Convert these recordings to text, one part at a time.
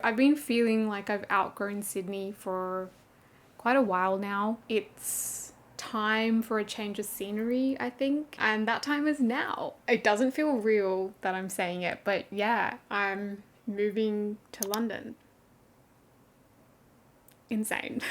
I've been feeling like I've outgrown Sydney for quite a while now. It's time for a change of scenery, I think, and that time is now. It doesn't feel real that I'm saying it, but yeah, I'm moving to London. Insane.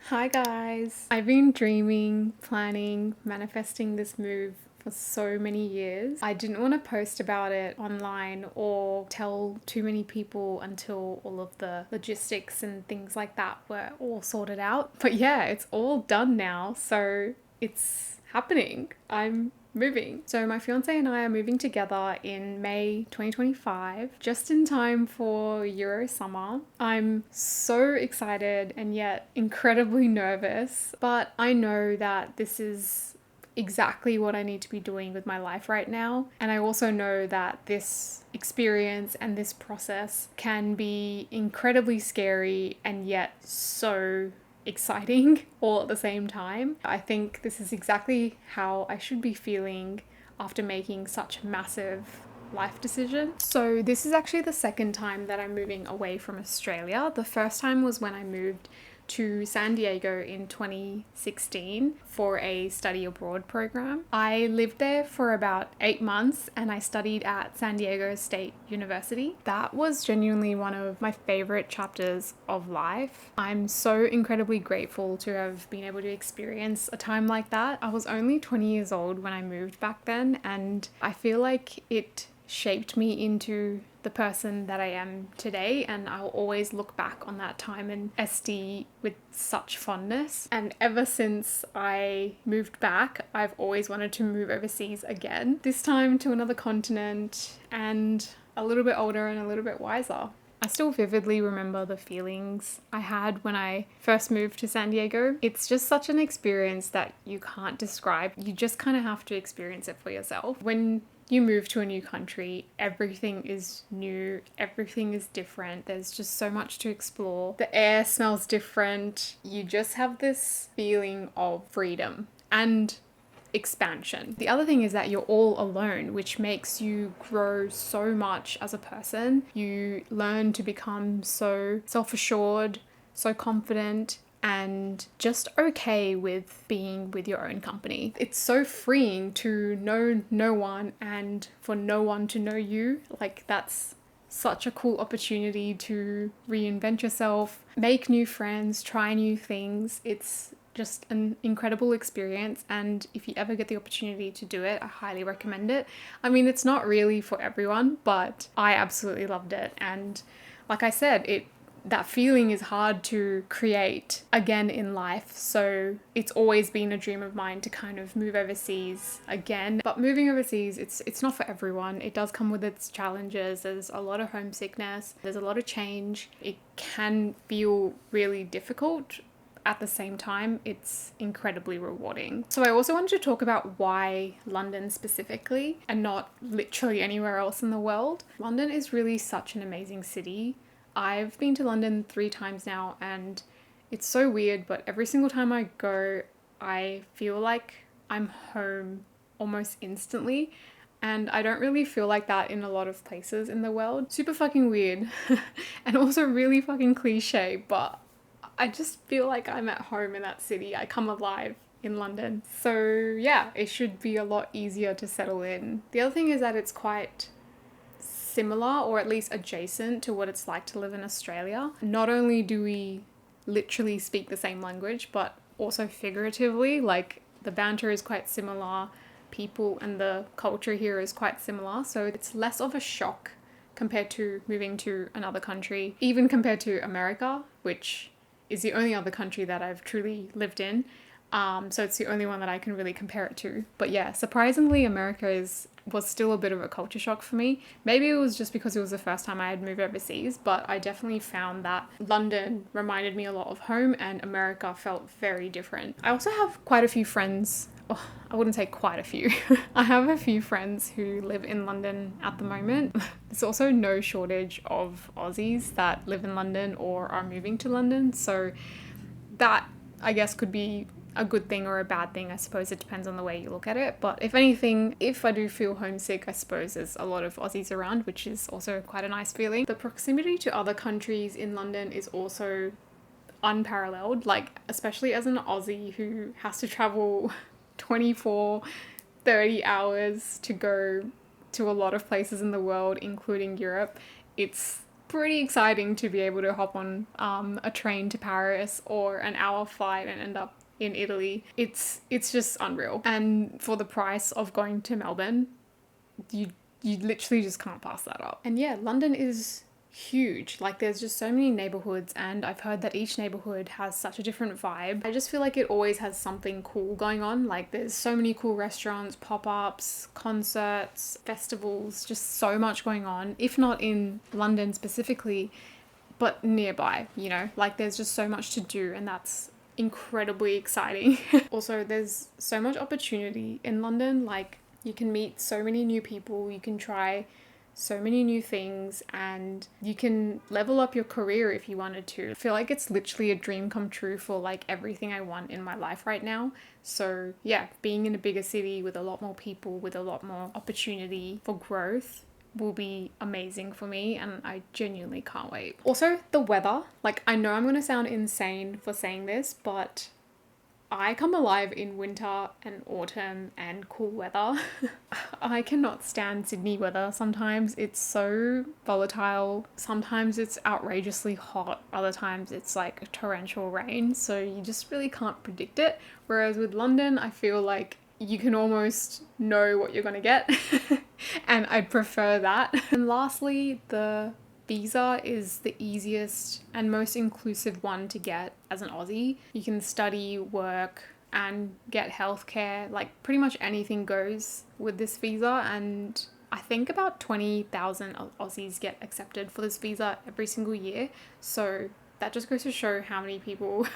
Hi guys. I've been dreaming, planning, manifesting this move for so many years. I didn't want to post about it online or tell too many people until all of the logistics and things like that were all sorted out. But yeah, it's all done now, so it's happening. I'm moving. So my fiance and I are moving together in May 2025, just in time for Euro summer. I'm so excited and yet incredibly nervous, but I know that this is exactly what I need to be doing with my life right now. And I also know that this experience and this process can be incredibly scary and yet so exciting all at the same time. I think this is exactly how I should be feeling after making such a massive life decision. So this is actually the second time that I'm moving away from Australia. The first time was when I moved to San Diego in 2016 for a study abroad program. I lived there for about 8 months and I studied at San Diego State University. That was genuinely one of my favorite chapters of life. I'm so incredibly grateful to have been able to experience a time like that. I was only 20 years old when I moved back then, and I feel like it shaped me into the person that I am today, and I'll always look back on that time in SD with such fondness. And ever since I moved back, I've always wanted to move overseas again, this time to another continent and a little bit older and a little bit wiser. I still vividly remember the feelings I had when I first moved to San Diego. It's just such an experience that you can't describe. You just kind of have to experience it for yourself. When you move to a new country, everything is new, everything is different. There's just so much to explore. The air smells different. You just have this feeling of freedom and expansion. The other thing is that you're all alone, which makes you grow so much as a person. You learn to become so self-assured, so confident, and just okay with being with your own company. It's so freeing to know no one and for no one to know you. Like, that's such a cool opportunity to reinvent yourself, make new friends, try new things. It's just an incredible experience, and if you ever get the opportunity to do it, I highly recommend it. I mean, it's not really for everyone, but I absolutely loved it. And like I said, that feeling is hard to create again in life, so it's always been a dream of mine to kind of move overseas again. But moving overseas, it's not for everyone. It does come with its challenges. There's a lot of homesickness, there's a lot of change. It can feel really difficult. At the same time, it's incredibly rewarding. So I also wanted to talk about why London specifically and not literally anywhere else in the world. London is really such an amazing city. I've been to London 3 times now, and it's so weird, but every single time I go, I feel like I'm home almost instantly. And I don't really feel like that in a lot of places in the world. Super fucking weird and also really fucking cliche, but I just feel like I'm at home in that city. I come alive in London. So yeah, it should be a lot easier to settle in. The other thing is that it's quite similar, or at least adjacent to what it's like to live in Australia. Not only do we literally speak the same language, but also figuratively, like the banter is quite similar, people and the culture here is quite similar, so it's less of a shock compared to moving to another country, even compared to America, which is the only other country that I've truly lived in. So it's the only one that I can really compare it to. But yeah, surprisingly, America was still a bit of a culture shock for me. Maybe it was just because it was the first time I had moved overseas, but I definitely found that London reminded me a lot of home and America felt very different. I also have quite a few friends. Oh, I wouldn't say quite a few. I have a few friends who live in London at the moment. There's also no shortage of Aussies that live in London or are moving to London. So that, I guess, could be a good thing or a bad thing. I suppose it depends on the way you look at it. But if anything, if I do feel homesick, I suppose there's a lot of Aussies around, which is also quite a nice feeling. The proximity to other countries in London is also unparalleled, like especially as an Aussie who has to travel 24, 30 hours to go to a lot of places in the world, including Europe. It's pretty exciting to be able to hop on a train to Paris or an hour flight and end up in Italy. It's just unreal. And for the price of going to Melbourne, you literally just can't pass that up. And yeah, London is huge. Like there's just so many neighborhoods, and I've heard that each neighborhood has such a different vibe. I just feel like it always has something cool going on. Like there's so many cool restaurants, pop-ups, concerts, festivals, just so much going on, if not in London specifically, but nearby, you know, like there's just so much to do, and that's incredibly exciting. Also, there's so much opportunity in London. Like you can meet so many new people, you can try so many new things, and you can level up your career if you wanted to. I feel like it's literally a dream come true for like everything I want in my life right now. So yeah, being in a bigger city with a lot more people, with a lot more opportunity for growth will be amazing for me, and I genuinely can't wait. Also, the weather. Like I know I'm gonna sound insane for saying this, but I come alive in winter and autumn and cool weather. I cannot stand Sydney weather sometimes. It's so volatile. Sometimes it's outrageously hot. Other times it's like torrential rain. So you just really can't predict it. Whereas with London, I feel like you can almost know what you're gonna get. And I prefer that. And lastly, the visa is the easiest and most inclusive one to get as an Aussie. You can study, work, and get healthcare. Like pretty much anything goes with this visa, and I think about 20,000 Aussies get accepted for this visa every single year. So that just goes to show how many people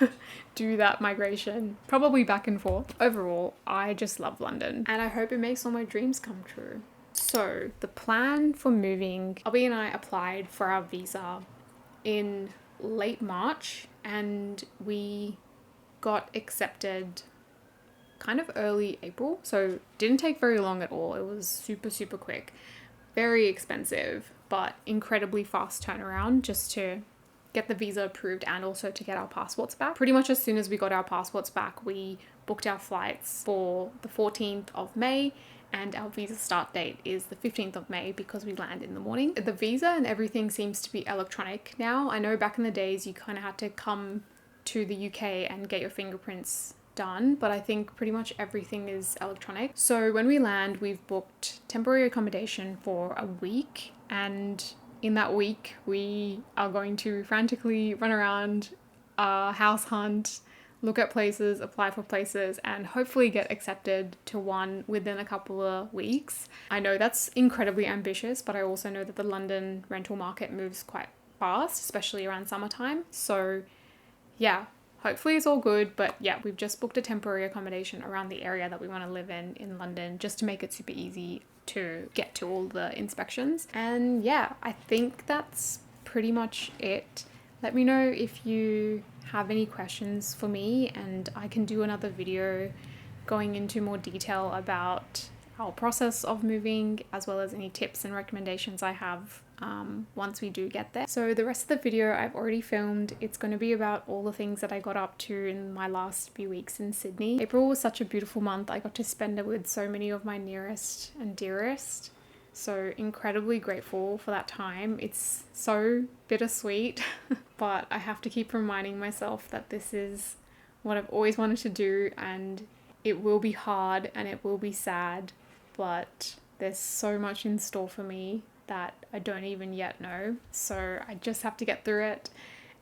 do that migration, probably back and forth. Overall, I just love London, and I hope it makes all my dreams come true. So the plan for moving, Albie and I applied for our visa in late March, and we got accepted kind of early April. So didn't take very long at all. It was super, super quick. Very expensive, but incredibly fast turnaround just to get the visa approved and also to get our passports back. Pretty much as soon as we got our passports back, we booked our flights for the 14th of May, and our visa start date is the 15th of May because we land in the morning. The visa and everything seems to be electronic now. I know back in the days you kind of had to come to the UK and get your fingerprints done, but I think pretty much everything is electronic. So when we land, we've booked temporary accommodation for a week, and in that week we are going to frantically run around, house hunt, look at places, apply for places, and hopefully get accepted to one within a couple of weeks. I know that's incredibly ambitious, but I also know that the London rental market moves quite fast, especially around summertime. So yeah, hopefully it's all good. But yeah, we've just booked a temporary accommodation around the area that we want to live in London, just to make it super easy to get to all the inspections. And yeah, I think that's pretty much it. Let me know if you have any questions for me, and I can do another video going into more detail about our process of moving, as well as any tips and recommendations I have once we do get there. So the rest of the video I've already filmed. It's going to be about all the things that I got up to in my last few weeks in Sydney. April was such a beautiful month. I got to spend it with so many of my nearest and dearest. So incredibly grateful for that time. It's so bittersweet, but I have to keep reminding myself that this is what I've always wanted to do, and it will be hard and it will be sad, but there's so much in store for me that I don't even yet know. So I just have to get through it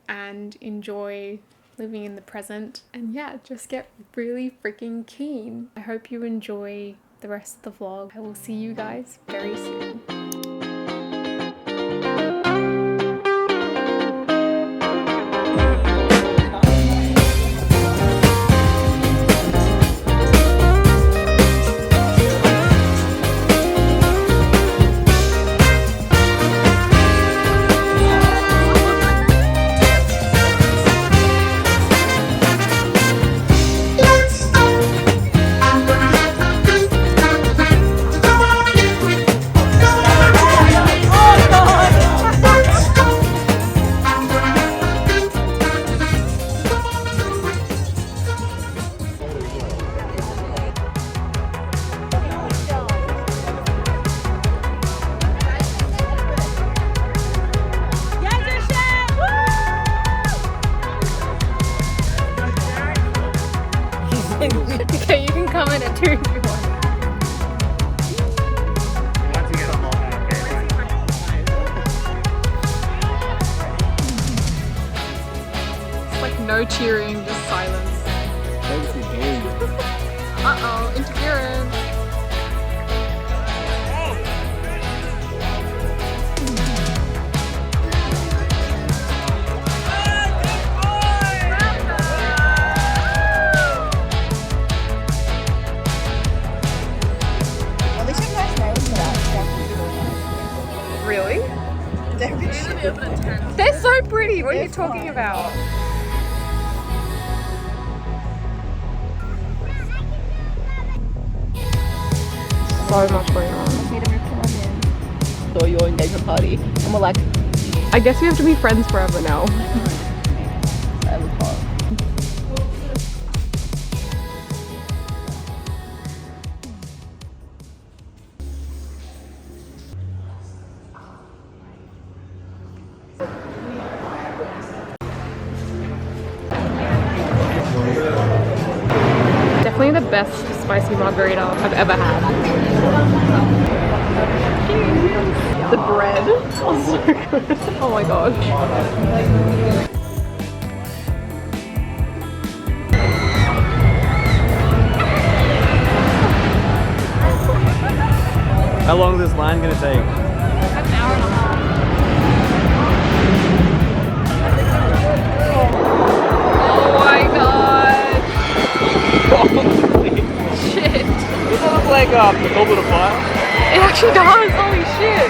and enjoy living in the present, and yeah, just get really freaking keen. I hope you enjoy the rest of the vlog. I will see you guys very soon. No cheering, just silence. Uh-oh, interference. Really? They're so pretty. What are you talking about? So much going on. Or your engagement party, and we're like, I guess we have to be friends forever now. that was hot. Definitely the best spicy margarita I've ever had. The bread smells so good. Oh my gosh. How long is this line gonna take? That's an hour and a half. Oh my god. Shit. Does that look like the goblet of fire? It actually does. Holy shit.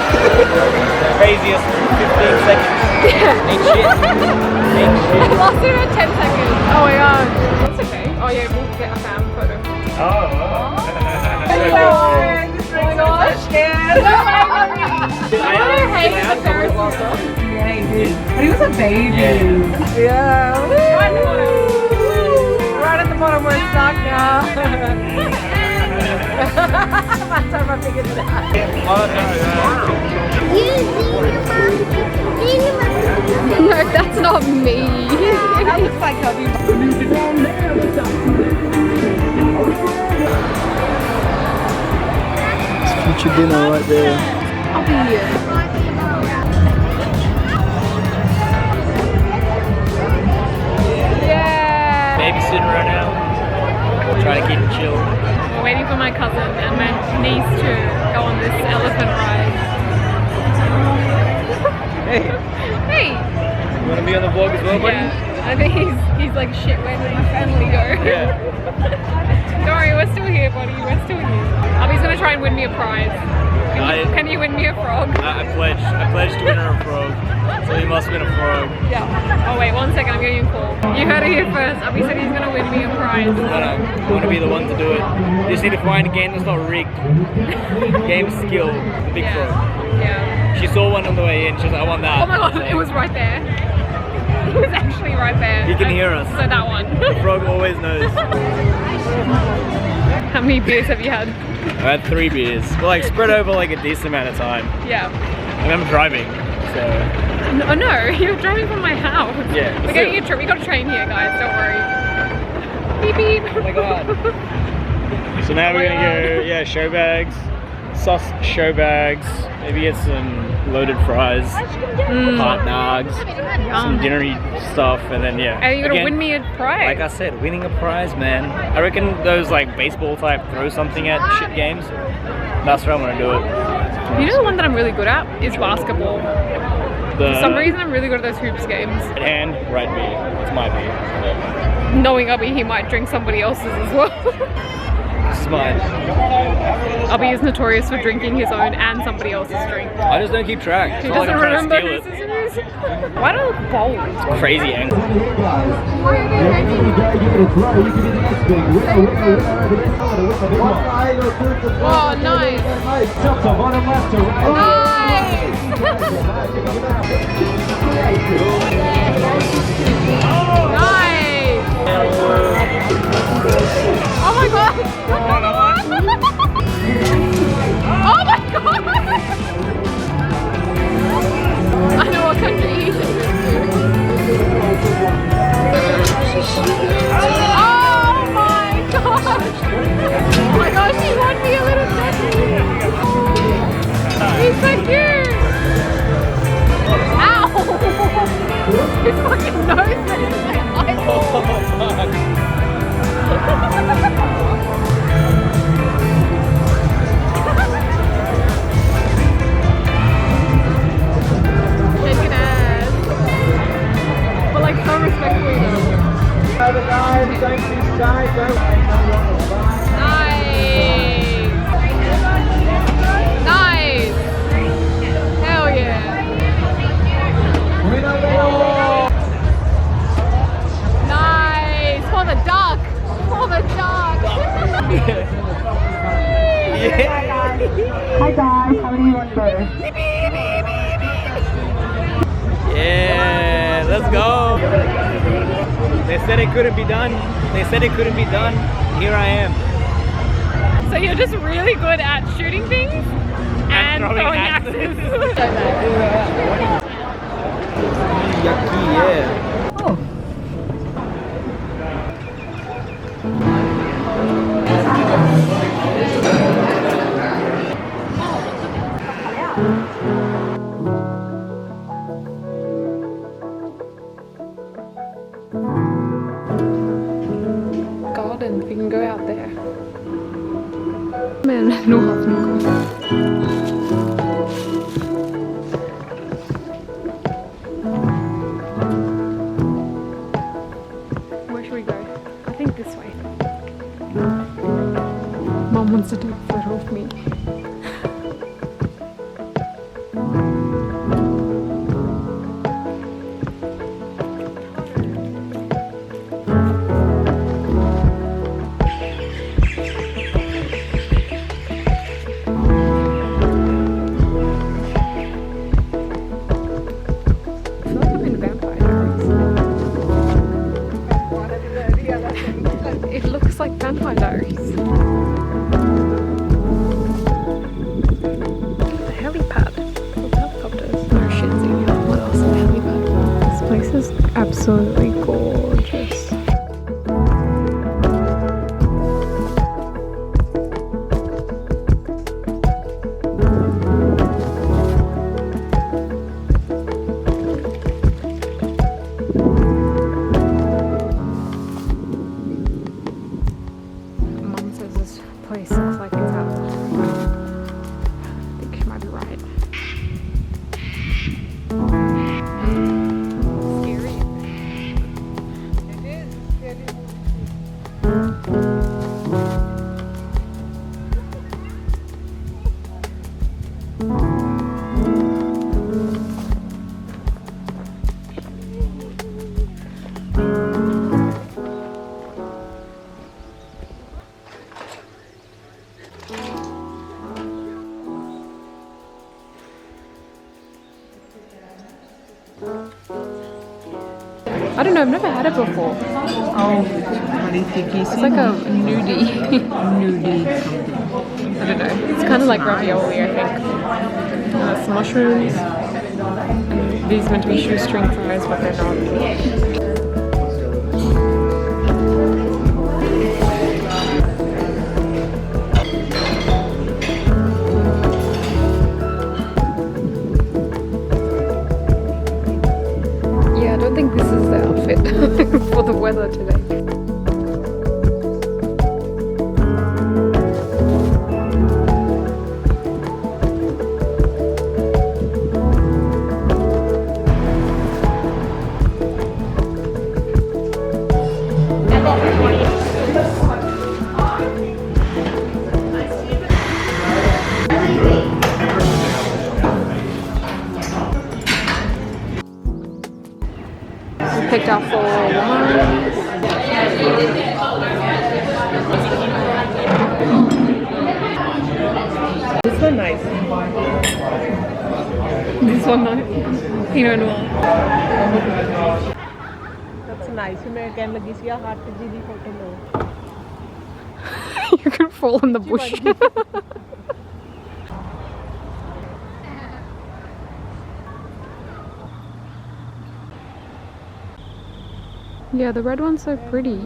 Craziest 15 seconds. Yeah. Ain't shit. Ain't shit. It lasted about 10 seconds. Oh my god. That's okay. Oh yeah, we'll get a fam photo. Oh. Oh my gosh. I hate the Ferris wheel. Yeah, he did. But he was a baby. Yeah. Right at the bottom. Right at the bottom where it's stuck now. Last time I figured it out. No, that's not me. That looks like hubby. It's future dinner right there. I'll be here. Yeah. Babysitting right now. Trying to keep it chill. We're waiting for my cousin and my niece to go on this elephant ride. Hey, Hey! you wanna be on the vlog as well, buddy? Yeah, I think he's like, shit, where did my family go? Yeah. Don't worry, we're still here, buddy, we're still here. Abby's gonna try and win me a prize. Can you win me a frog? I pledged to win her a frog. So you must win a frog. Yeah. Oh wait, 1 second, I'm getting a call. You heard it here first. Abby said he's gonna win me a prize. No, I want to be the one to do it. You just need to find a game that's not rigged. Game skill, the big frog. Yeah. She saw one on the way in, she was like, I want that. Oh my god, it was right there. It was actually right there. He can hear us. So that one. The frog always knows. How many beers have you had? I had 3 beers. Well, like spread over like a decent amount of time. Yeah. And I'm driving, so. No, you're driving from my house. Yeah. We're getting a trip. We got a train here, guys. Don't worry. Beep beep. Oh my god. So now we're gonna go, show bags, sauce show bags, maybe get some loaded fries, hot dogs, some dinnery stuff, and then Are you gonna win me a prize? Like I said, winning a prize, man. I reckon those like baseball type throw something at shit games. That's where I'm gonna do it. You know the one that I'm really good at is basketball. For some reason I'm really good at those hoops games. And right beer. It's my beer. Knowing Abby, he might drink somebody else's as well. It's mine. Abby is notorious for drinking his own and somebody else's drink. I just don't keep track. It's He not like doesn't I'm trying remember to steal whose it. it is. Why do I look bold? It's crazy angle. Oh, nice. Nice. Oh my god. Oh my god. I know what country he should move to. Oh my gosh. Oh my gosh, he won me a little second. He's so cute. Ow. His fucking nose is like respectfully though. Nice! Nice! Hell yeah! Nice! For the duck! For the duck! Hi guys, how do you want to go? Yeah, let's go. They said it couldn't be done. They said it couldn't be done. Here I am. So you're just really good at shooting things and throwing axes. Yucky, yeah. Garden, we can go out there. Men, no hopping. Where should we go? I think this way. Mom wants to take a photo of me. It looks like Vampire Diaries. A helipad with helicopters. No shits in here. What else is a helipad? This place is absolutely gorgeous. Place looks like it's out. I think she might be right. Scary. It is scary. I don't know, I've never had it before. Oh, what do you think? It's like a nudie. Nudie something. I don't know. It's kind of like ravioli, I think. Some mushrooms. And these are meant to be shoestring fries, but they're not. I don't think this is the outfit for the weather today. Picked out for wine. This one nice. This one nice. Pinot Noir. That's nice. मैं कहने लगी सी हाथ जी दी photo लो. You can fall in the bush. Yeah, the red one's so pretty.